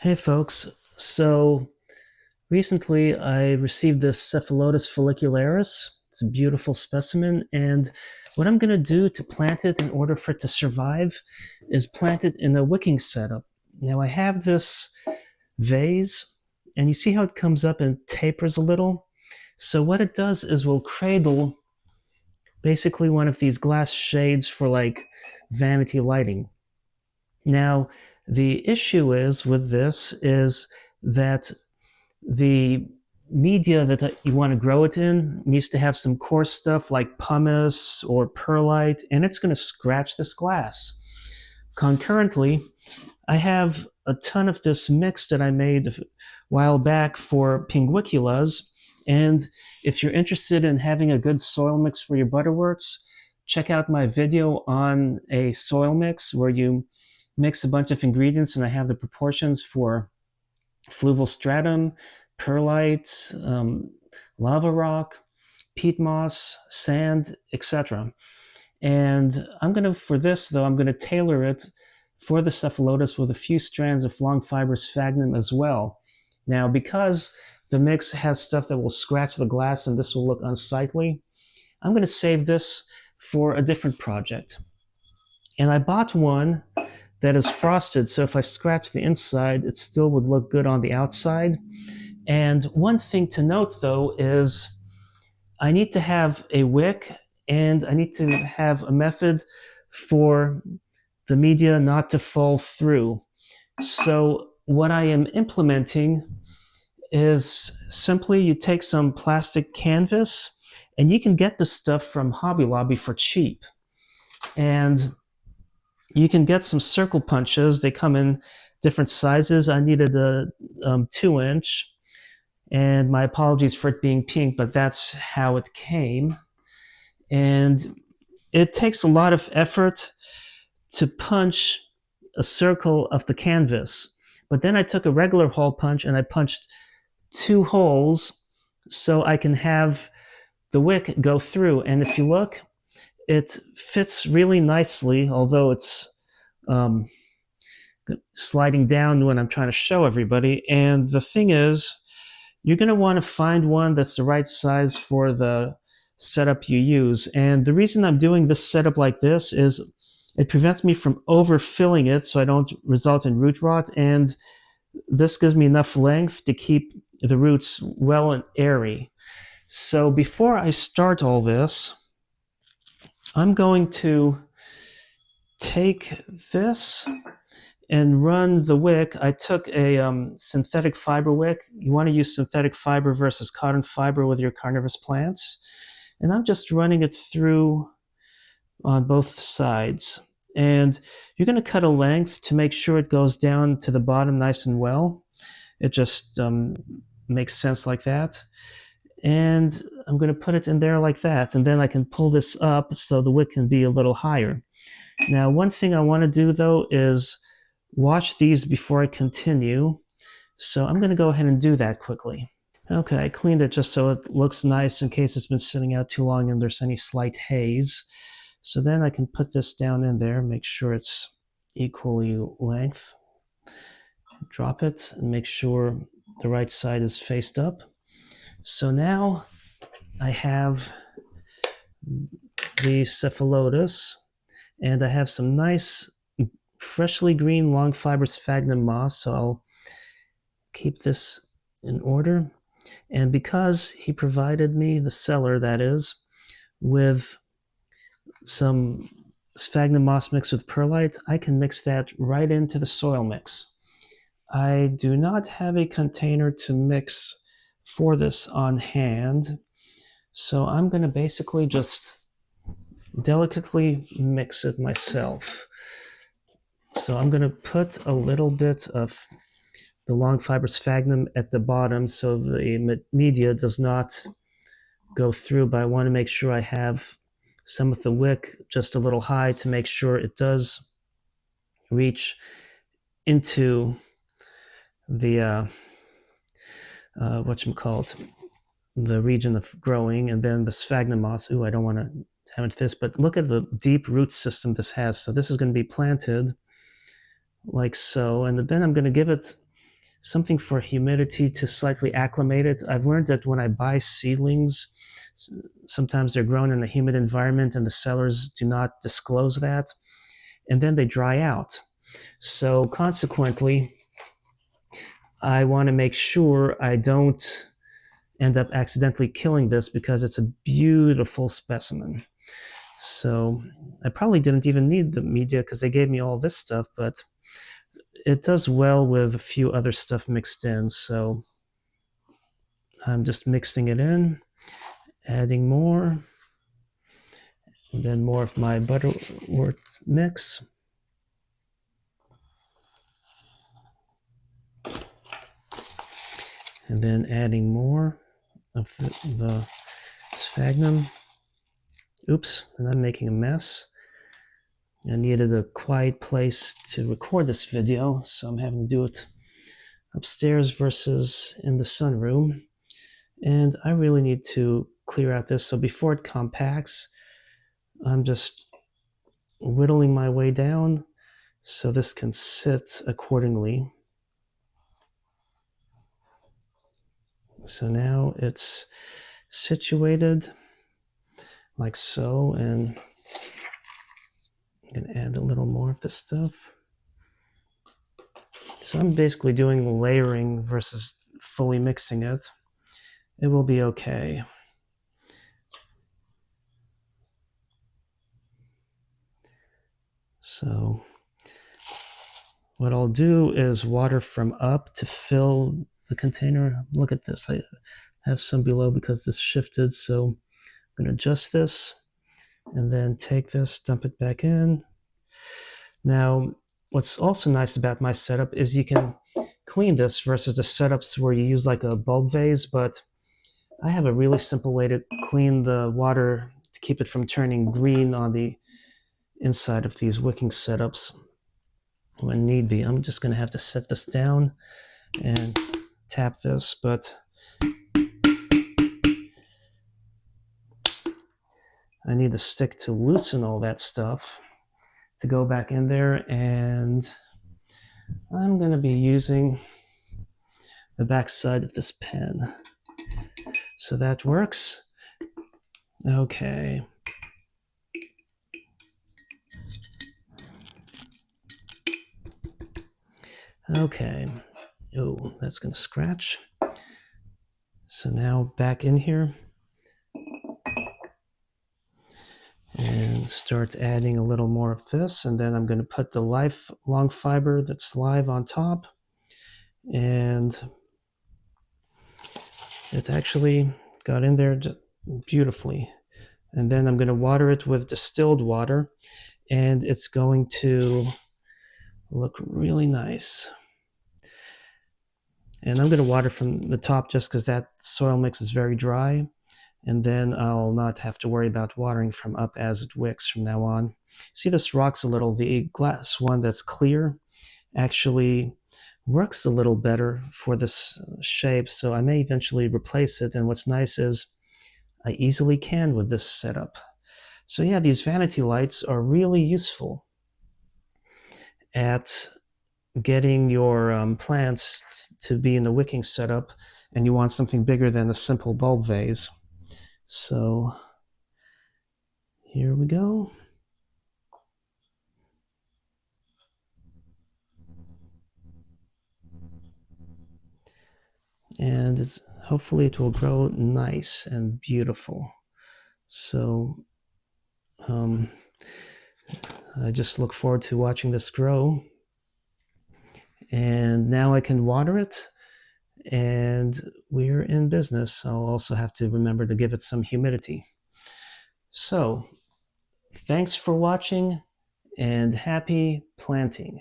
Hey folks, so recently I received this Cephalotus follicularis. It's a beautiful specimen, and what I'm going to do to plant it in order for it to survive is plant it in a wicking setup. Now I have this vase, and you see how it comes up and tapers a little? So what it does is we'll cradle basically one of these glass shades for like vanity lighting. Now, the issue is with this is that the media that you want to grow it in needs to have some coarse stuff like pumice or perlite, and it's going to scratch this glass. Concurrently, I have a ton of this mix that I made a while back for Pinguiculas, and if you're interested in having a good soil mix for your butterworts, check out my video on a soil mix where you mix a bunch of ingredients, and I have the proportions for fluval stratum, perlite, lava rock, peat moss, sand, etc. And for this though, I'm going to tailor it for the cephalotus with a few strands of long fiber sphagnum as well. Now, because the mix has stuff that will scratch the glass and this will look unsightly, I'm going to save this for a different project. And I bought one that is frosted, so if I scratch the inside, it still would look good on the outside. And one thing to note though is I need to have a wick and I need to have a method for the media not to fall through. So what I am implementing is simply you take some plastic canvas, and you can get this stuff from Hobby Lobby for cheap. And you can get some circle punches. They come in different sizes. I needed a 2-inch, and my apologies for it being pink, but that's how it came. And it takes a lot of effort to punch a circle of the canvas. But then I took a regular hole punch and I punched 2 holes so I can have the wick go through. And if you look, it fits really nicely, although it's sliding down when I'm trying to show everybody. And the thing is, you're going to want to find one that's the right size for the setup you use. And the reason I'm doing this setup like this is it prevents me from overfilling it so I don't result in root rot, and this gives me enough length to keep the roots well and airy. So before I start all this, I'm going to take this and run the wick. I took a synthetic fiber wick. You want to use synthetic fiber versus cotton fiber with your carnivorous plants. And I'm just running it through on both sides. And you're going to cut a length to make sure it goes down to the bottom nice and well. It just makes sense like that. And I'm going to put it in there like that. And then I can pull this up so the wick can be a little higher. Now, one thing I want to do though is wash these before I continue. So I'm going to go ahead and do that quickly. Okay, I cleaned it just so it looks nice in case it's been sitting out too long and there's any slight haze. So then I can put this down in there, make sure it's equally length. Drop it and make sure the right side is faced up. So now I have the Cephalotus, and I have some nice freshly green long fiber sphagnum moss, so I'll keep this in order. And because he provided me, the seller that is, with some sphagnum moss mixed with perlite, I can mix that right into the soil mix. I do not have a container to mix for this on hand, so I'm going to basically just delicately mix it myself. So I'm going to put a little bit of the long fiber sphagnum at the bottom so the media does not go through, but I want to make sure I have some of the wick just a little high to make sure it does reach into the the region of growing. And then the sphagnum moss, I don't want to damage this, but look at the deep root system this has. So this is going to be planted like so, and then I'm going to give it something for humidity to slightly acclimate it. I've learned that when I buy seedlings, sometimes they're grown in a humid environment and the sellers do not disclose that, and then they dry out. So consequently, I want to make sure I don't end up accidentally killing this because it's a beautiful specimen. So I probably didn't even need the media because they gave me all this stuff, but it does well with a few other stuff mixed in. So I'm just mixing it in, adding more, and then more of my butterwort mix. And then adding more of the sphagnum. Oops, and I'm making a mess. I needed a quiet place to record this video, so I'm having to do it upstairs versus in the sunroom. And I really need to clear out this. So before it compacts, I'm just whittling my way down so this can sit accordingly. So now it's situated like so, and I'm going to add a little more of this stuff. So I'm basically doing layering versus fully mixing it. It will be okay. So what I'll do is water from up to fill the container. Look at this. I have some below because this shifted. So I'm going to adjust this and then take this, dump it back in. Now, what's also nice about my setup is you can clean this versus the setups where you use like a bulb vase, but I have a really simple way to clean the water to keep it from turning green on the inside of these wicking setups when need be. I'm just going to have to set this down and tap this, but I need the stick to loosen all that stuff to go back in there, and I'm going to be using the back side of this pen. So that works. Okay. Okay. Oh, that's going to scratch. So now back in here and start adding a little more of this, and then I'm going to put the long fiber that's live on top, and it actually got in there beautifully. And then I'm going to water it with distilled water, and it's going to look really nice. And I'm going to water from the top just because that soil mix is very dry, and then I'll not have to worry about watering from up as it wicks from now on. See, this rocks a little. The glass one that's clear actually works a little better for this shape, so I may eventually replace it. And what's nice is I easily can with this setup. So yeah, these vanity lights are really useful at getting your plants to be in the wicking setup, and you want something bigger than a simple bulb vase. So here we go. And hopefully it will grow nice and beautiful. So I just look forward to watching this grow. And now I can water it, and we're in business. I'll also have to remember to give it some humidity. So thanks for watching, and happy planting.